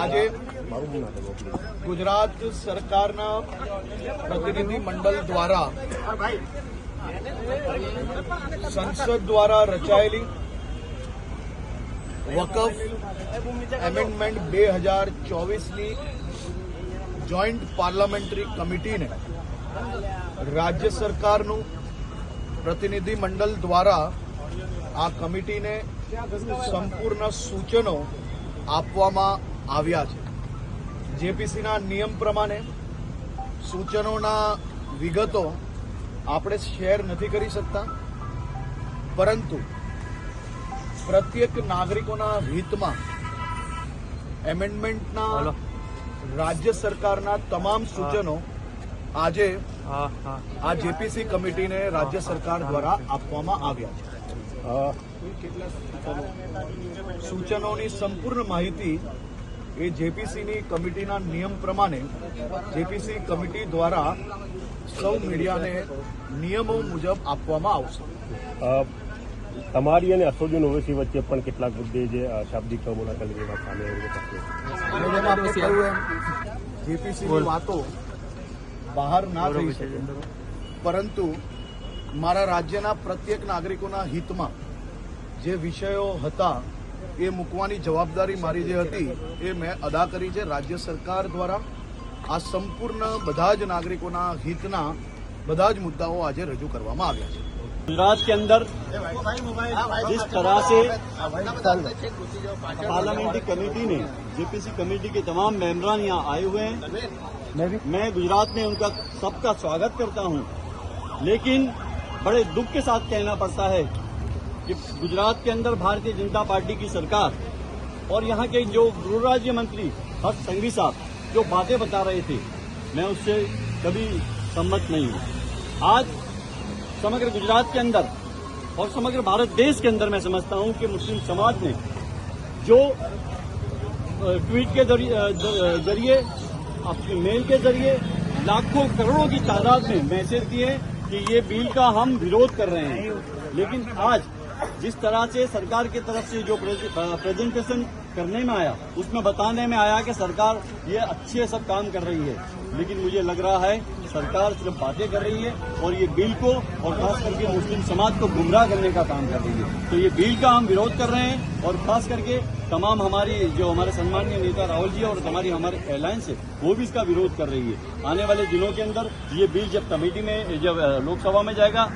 આજે ગુજરાત સરકારના પ્રતિનિધિ મંડળ દ્વારા સંસદ દ્વારા રચાયેલી વકફ એમેન્ડમેન્ટ 2024ની જોઈન્ટ પાર્લામેન્ટરી કમિટીને રાજ્ય સરકારનું પ્રતિનિધિ મંડળ દ્વારા આ કમિટીને સંપૂર્ણ સૂચનો આપવામાં આવ્યા છે। જેપીસીના નિયમ પ્રમાણે સૂચનોના વિગતો આપણે શેર નથી કરી શકતા, પરંતુ પ્રત્યેક નાગરિકોના હિતમાં એમેન્ડમેન્ટના રાજ્ય સરકારના તમામ સૂચનો આજે આ જેપીસી કમિટીને રાજ્ય સરકાર દ્વારા આપવામાં આવ્યા છે। સૂચનોની સંપૂર્ણ માહિતી એ જેપીસીની કમિટીના નિયમ પ્રમાણે જેપીસી કમિટી દ્વારા સૌ મીડિયાને નિયમો મુજબ આપવામાં આવશે। તમારી અને અસોદીન ઓવેસી વચ્ચે પણ કેટલાક મુદ્દે જે શાબ્દિક મુલાકાત લેવા સામે જેપીસીની વાતો બહાર ના થઈ શકે, પરંતુ મારા રાજ્યના પ્રત્યેક નાગરિકોના હિતમાં જે વિષયો હતા એ મૂકવાની જવાબદારી મારી જે હતી એ મેં અદા કરી છે। રાજ્ય સરકાર દ્વારા આ સંપૂર્ણ બધા જ નાગરિકોના હિતના બધા જ મુદ્દાઓ આજે રજૂ કરવામાં આવ્યા છે। गुजरात के अंदर जिस तरह से पार्लियामेंट्री कमेटी ने जेपीसी कमेटी के तमाम मेंबरान यहाँ आए हुए हैं, मैं गुजरात में उनका सबका स्वागत करता हूँ। लेकिन बड़े दुख के साथ कहना पड़ता है कि गुजरात के अंदर भारतीय जनता पार्टी की सरकार और यहाँ के जो गृह राज्य मंत्री हर्ष संघवी साहब जो बातें बता रहे थे, मैं उससे कभी सम्मत नहीं हूँ। आज समग्र गुजरात के अंदर और समग्र भारत देश के अंदर मैं समझता हूं कि मुस्लिम समाज ने जो ट्वीट के जरिए अपने मेल के जरिए लाखों करोड़ों की तादाद में मैसेज दिए कि ये बिल का हम विरोध कर रहे हैं। लेकिन आज जिस तरह से सरकार की तरफ से जो प्रेजेंटेशन करने में आया उसमें बताने में आया कि सरकार ये अच्छे सब काम कर रही है, लेकिन मुझे लग रहा है सरकार सिर्फ बातें कर रही है और ये बिल को और खास करके मुस्लिम समाज को गुमराह करने का काम कर रही है। तो ये बिल का हम विरोध कर रहे हैं और खास करके तमाम हमारी जो हमारे सम्मानीय नेता राहुल जी और हमारे एलायंस है वो भी इसका विरोध कर रही है। आने वाले दिनों के अंदर ये बिल जब कमेटी में जब लोकसभा में जाएगा